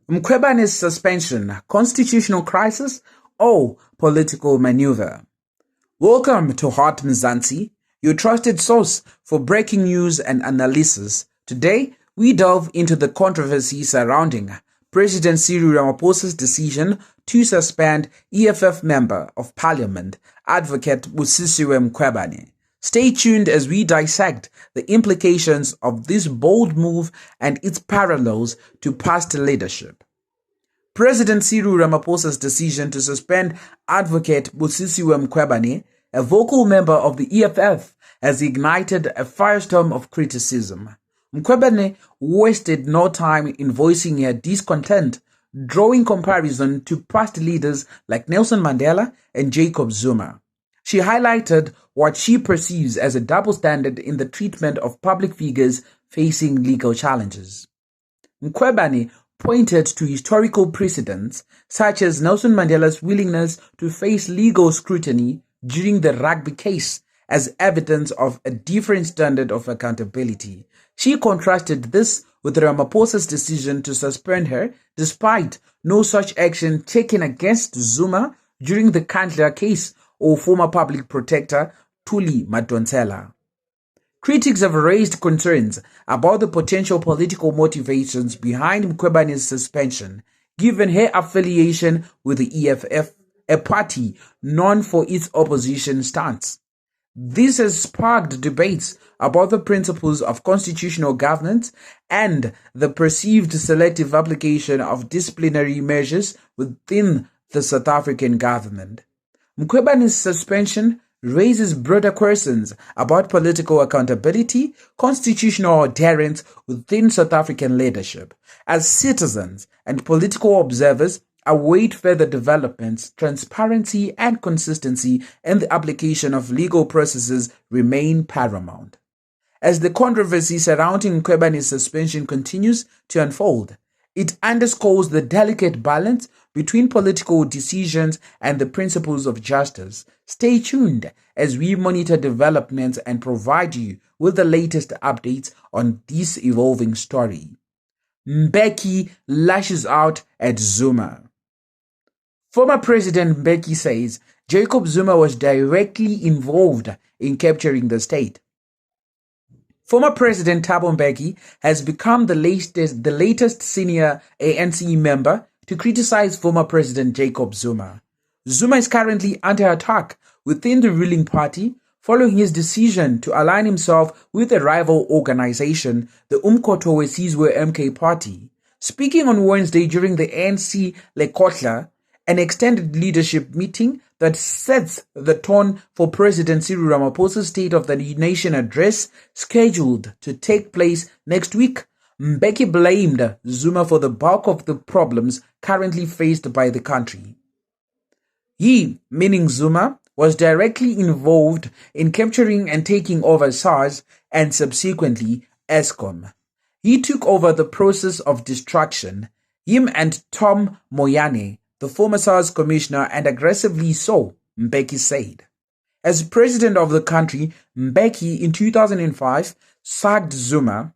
Mkhwebane's suspension, constitutional crisis, or political maneuver? Welcome to Hot Mzansi, your trusted source for breaking news and analysis. Today, we delve into the controversy surrounding President Cyril Ramaphosa's decision to suspend EFF Member of Parliament, Advocate Busisiwe Mkhwebane. Stay tuned as we dissect the implications of this bold move and its parallels to past leadership. President Cyril Ramaphosa's decision to suspend Advocate Busisiwe Mkhwebane, a vocal member of the EFF, has ignited a firestorm of criticism. Mkhwebane wasted no time in voicing her discontent, drawing comparison to past leaders like Nelson Mandela and Jacob Zuma. She highlighted what she perceives as a double standard in the treatment of public figures facing legal challenges. Mkhwebane pointed to historical precedents, such as Nelson Mandela's willingness to face legal scrutiny during the rugby case, as evidence of a different standard of accountability. She contrasted this with Ramaphosa's decision to suspend her, despite no such action taken against Zuma during the Kandla case or former public protector Thuli Madonsela. Critics have raised concerns about the potential political motivations behind Mkhwebane's suspension, given her affiliation with the EFF, a party known for its opposition stance. This has sparked debates about the principles of constitutional governance and the perceived selective application of disciplinary measures within the South African government. Mkhwebane's suspension raises broader questions about political accountability, constitutional adherence within South African leadership. As citizens and political observers await further developments, transparency and consistency in the application of legal processes remain paramount. As the controversy surrounding Mkhwebane's suspension continues to unfold, it underscores the delicate balance between political decisions and the principles of justice. Stay tuned as we monitor developments and provide you with the latest updates on this evolving story. Mbeki lashes out at Zuma. Former President Mbeki says Jacob Zuma was directly involved in capturing the state. Former President Thabo Mbeki has become the latest senior ANC member to criticize former President Jacob Zuma. Zuma is currently under attack within the ruling party following his decision to align himself with a rival organization, the Umkhonto weSizwe MK party. Speaking on Wednesday during the ANC Lekotla, an extended leadership meeting that sets the tone for President Cyril Ramaphosa's State of the Nation address scheduled to take place next week, Mbeki blamed Zuma for the bulk of the problems currently faced by the country. He, meaning Zuma, was directly involved in capturing and taking over SARS and subsequently Eskom. He took over the process of destruction, him and Tom Moyane, the former SARS commissioner, and aggressively so, Mbeki said. As president of the country, Mbeki in 2005 sacked Zuma,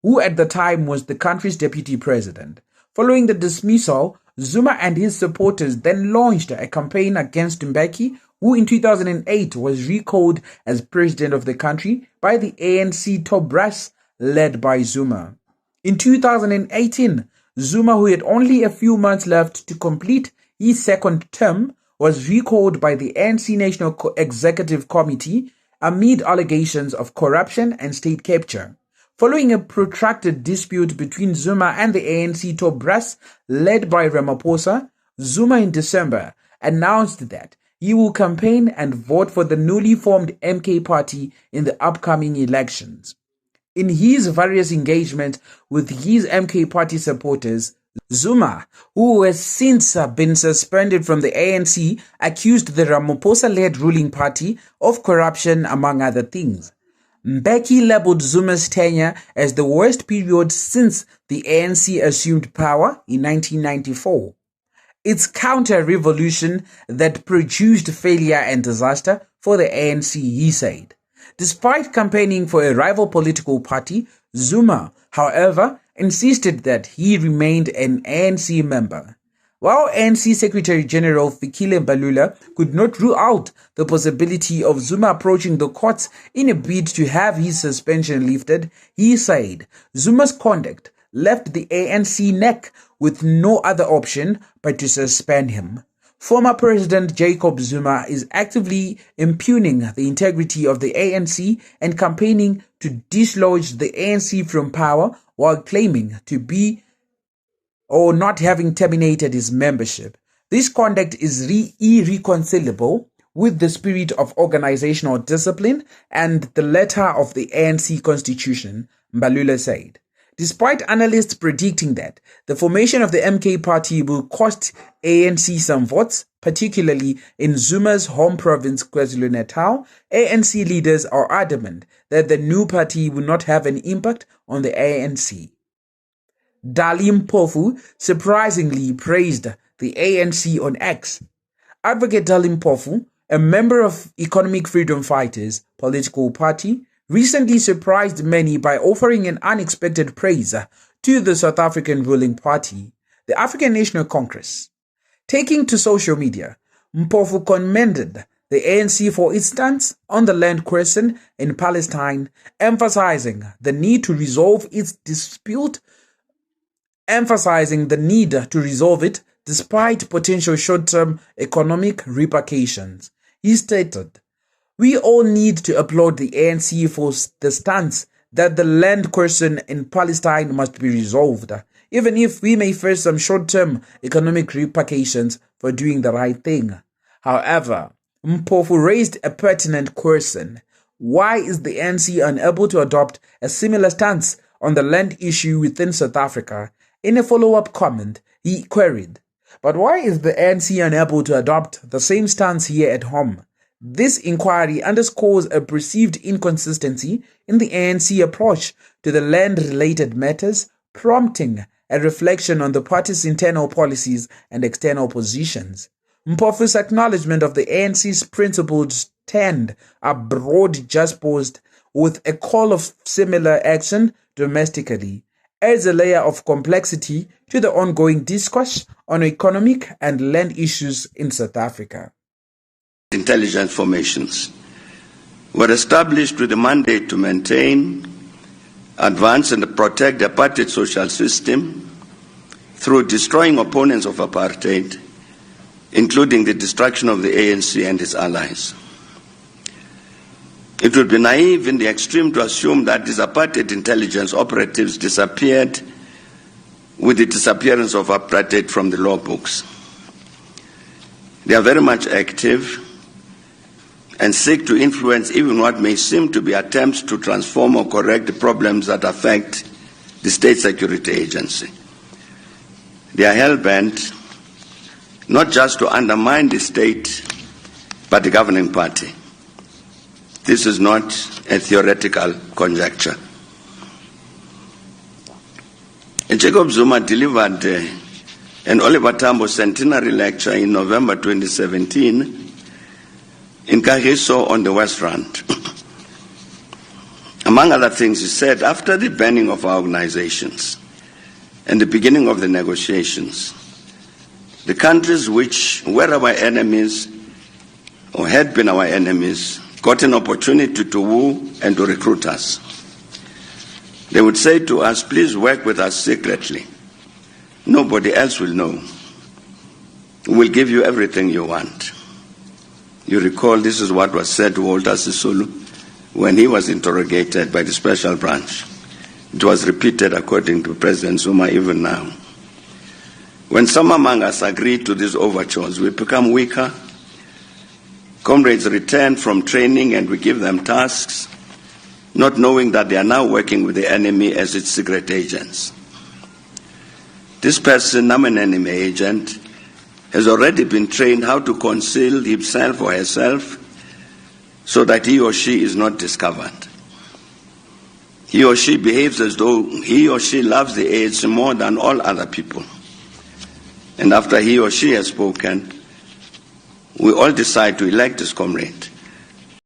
who at the time was the country's deputy president. Following the dismissal, Zuma and his supporters then launched a campaign against Mbeki, who in 2008 was recalled as president of the country by the ANC top brass led by Zuma. In 2018, Zuma, who had only a few months left to complete his second term, was recalled by the ANC National Executive Committee amid allegations of corruption and state capture. Following a protracted dispute between Zuma and the ANC top brass led by Ramaphosa, Zuma in December announced that he will campaign and vote for the newly formed MK party in the upcoming elections. In his various engagements with his MK party supporters, Zuma, who has since been suspended from the ANC, accused the Ramaphosa-led ruling party of corruption, among other things. Mbeki labeled Zuma's tenure as the worst period since the ANC assumed power in 1994. It's counter-revolution that produced failure and disaster for the ANC, he said. Despite campaigning for a rival political party, Zuma, however, insisted that he remained an ANC member. While ANC Secretary-General Fikile Mbalula could not rule out the possibility of Zuma approaching the courts in a bid to have his suspension lifted, he said Zuma's conduct left the ANC neck with no other option but to suspend him. Former President Jacob Zuma is actively impugning the integrity of the ANC and campaigning to dislodge the ANC from power while claiming to be or not having terminated his membership. This conduct is irreconcilable with the spirit of organizational discipline and the letter of the ANC constitution, Mbalula said. Despite analysts predicting that the formation of the MK party will cost ANC some votes, particularly in Zuma's home province KwaZulu-Natal, ANC leaders are adamant that the new party will not have an impact on the ANC. Dali Mpofu surprisingly praised the ANC on X. Advocate Dali Mpofu, a member of Economic Freedom Fighters political party, recently surprised many by offering an unexpected praise to the South African ruling party, the African National Congress. Taking to social media, Mpofu commended the ANC for its stance on the land question in Palestine, emphasizing the need to resolve it despite potential short-term economic repercussions. He stated, "We all need to applaud the ANC for the stance that the land question in Palestine must be resolved, even if we may face some short-term economic repercussions for doing the right thing." However, Mpofu raised a pertinent question. Why is the ANC unable to adopt a similar stance on the land issue within South Africa? In a follow-up comment, he queried, "But why is the ANC unable to adopt the same stance here at home?" This inquiry underscores a perceived inconsistency in the ANC approach to the land-related matters, prompting a reflection on the party's internal policies and external positions. Mpofu's acknowledgement of the ANC's principled stand abroad juxtaposed with a call of similar action domestically adds a layer of complexity to the ongoing discourse on economic and land issues in South Africa. Intelligence formations were established with the mandate to maintain, advance and protect the apartheid social system through destroying opponents of apartheid, including the destruction of the ANC and its allies. It would be naive in the extreme to assume that these apartheid intelligence operatives disappeared with the disappearance of apartheid from the law books. They are very much active and seek to influence even what may seem to be attempts to transform or correct the problems that affect the state security agency. They are hell-bent not just to undermine the state, but the governing party. This is not a theoretical conjecture. Jacob Zuma delivered an Oliver Tambo centenary lecture in November 2017 in Kagiso on the West Rand. Among other things, he said, after the banning of our organizations and the beginning of the negotiations, the countries which were our enemies or had been our enemies got an opportunity to woo and to recruit us. They would say to us, please work with us secretly. Nobody else will know. We'll give you everything you want. You recall this is what was said to Walter Sisulu when he was interrogated by the special branch. It was repeated according to President Zuma even now. When some among us agree to these overtures, we become weaker. Comrades return from training and we give them tasks, not knowing that they are now working with the enemy as its secret agents. This person, I'm an enemy agent, has already been trained how to conceal himself or herself so that he or she is not discovered. He or she behaves as though he or she loves the ANC more than all other people. And after he or she has spoken, we all decide to elect this comrade.